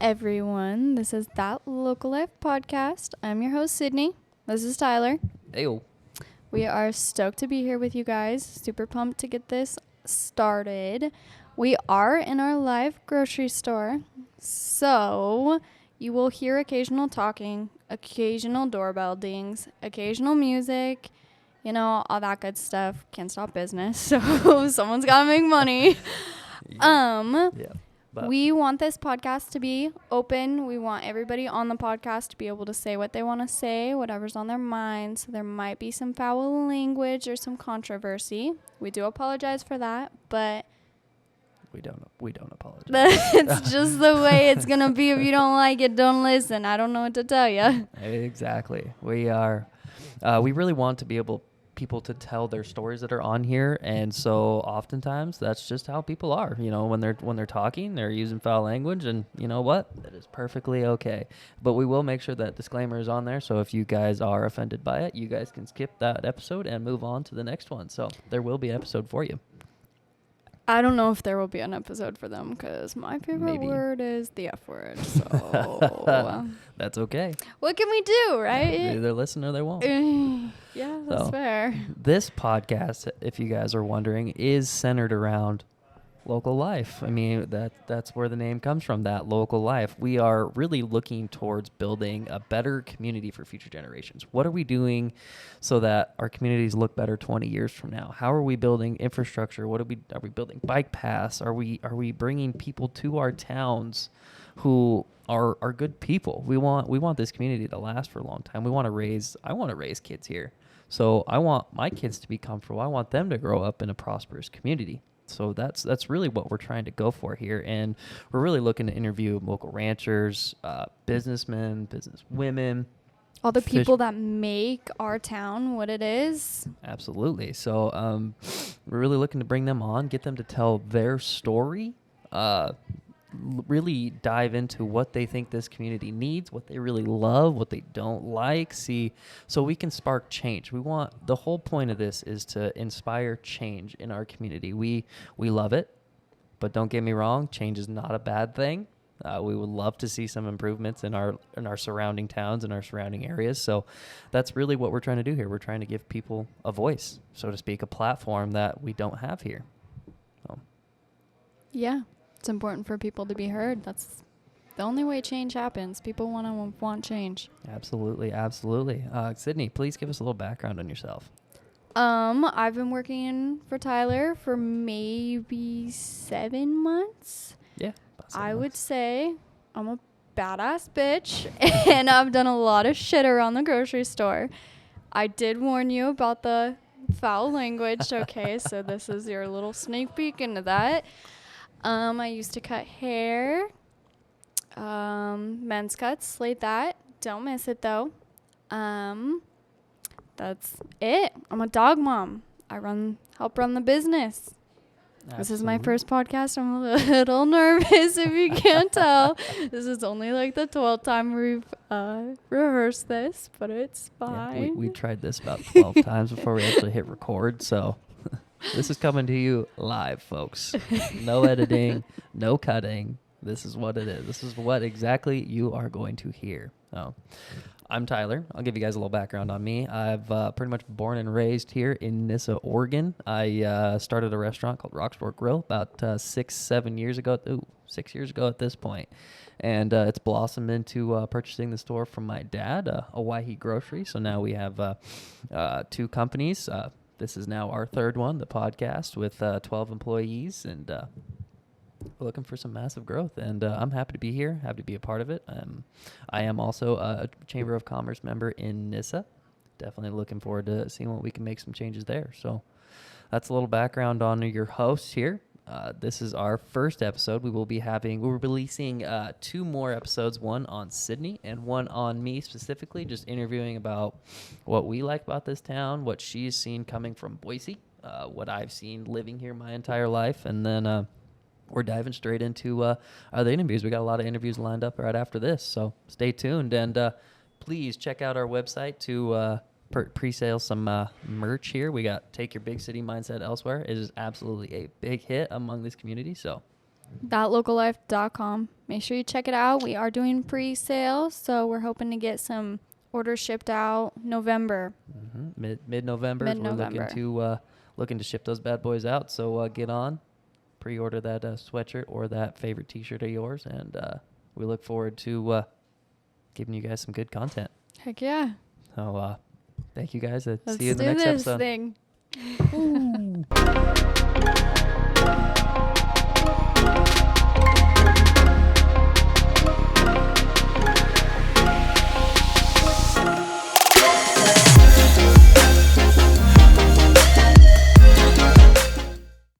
everyone. This is That Local Life podcast. I'm your host, Sydney. This is Tyler. Ayo. We are stoked to be here with you guys. Super pumped to get this started. We are in our live grocery store, so you will hear occasional talking, occasional doorbell dings, occasional music, all that good stuff. Can't stop business, so someone's got to make money. We want this podcast to be open. We want everybody on the podcast to be able to say what they want to say, whatever's on their mind. So there might be some foul language or some controversy. We do apologize for that, but we don't apologize. It's just the way it's going to be. If you don't like it, don't listen. I don't know what to tell you. Exactly. We really want to be able people to tell their stories that are on here, and so oftentimes that's just how people are. When they're talking, they're using foul language, and you know what, that is perfectly okay. But we will make sure that disclaimer is on there, so if you guys are offended by it, you guys can skip that episode and move on to the next one. So there will be an episode for you. I don't know if there will be an episode for them because my favorite word is the F word. So that's okay. What can we do, right? They either listen or they won't. Yeah, that's fair. This podcast, if you guys are wondering, is centered around local life. I mean, that's where the name comes from, that local life. We are really looking towards building a better community for future generations. What are we doing so that our communities look better 20 years from now? How are we building infrastructure? Are we building bike paths? Are we bringing people to our towns who are good people? We want this community to last for a long time. I want to raise kids here. So I want my kids to be comfortable. I want them to grow up in a prosperous community. So that's really what we're trying to go for here. And we're really looking to interview local ranchers, businessmen, businesswomen. All the people that make our town what it is. Absolutely. So we're really looking to bring them on, get them to tell their story, really dive into what they think this community needs, what they really love, what they don't like, so we can spark change. The whole point of this is to inspire change in our community. We love it, but don't get me wrong, change is not a bad thing. We would love to see some improvements in our surrounding towns and our surrounding areas. So that's really what we're trying to do here. We're trying to give people a voice, so to speak, a platform that we don't have here. Yeah. It's important for people to be heard. That's the only way change happens. People want change. Absolutely. Sydney, please give us a little background on yourself. I've been working for Tyler for maybe 7 months. Yeah. I would say I'm a badass bitch, and I've done a lot of shit around the grocery store. I did warn you about the foul language, okay? So this is your little sneak peek into that. I used to cut hair, men's cuts, like that. Don't miss it though. That's it. I'm a dog mom. I help run the business. Absolutely. This is my first podcast. I'm a little nervous if you can't tell. This is only like the 12th time we've rehearsed this, but it's fine. Yeah, we tried this about 12 times before we actually hit record, so this is coming to you live, folks. No editing, no cutting. This is what it is. This is what exactly you are going to hear. So, I'm Tyler. I'll give you guys a little background on me. I've pretty much born and raised here in Nissa, Oregon. I started a restaurant called Rocksport Grill about 6 years ago. 6 years ago at this point. And it's blossomed into purchasing the store from my dad, Owyhee Grocery. So now we have 2 companies. This is now our 3rd one, the podcast, with 12 employees, and we're looking for some massive growth. And I'm happy to be here, happy to be a part of it. I am also a Chamber of Commerce member in Nissa. Definitely looking forward to seeing what we can make some changes there. So that's a little background on your hosts here. This is our first episode. We're releasing 2 more episodes, one on Sydney and one on me specifically, just interviewing about what we like about this town, what she's seen coming from Boise, what I've seen living here my entire life, and then we're diving straight into the interviews. We got a lot of interviews lined up right after this, so stay tuned, and please check out our website to pre-sale some merch here. We got Take Your Big City Mindset Elsewhere. It is absolutely a big hit among this community, so thatlocallife.com. Make sure you check it out. We are doing pre-sale, so we're hoping to get some orders shipped out November. Mid-November. We're looking to ship those bad boys out. So get on, pre-order that sweatshirt or that favorite T-shirt of yours, and we look forward to giving you guys some good content. Heck yeah. So thank you guys. Let's See you in the do next this episode. thing. Ooh.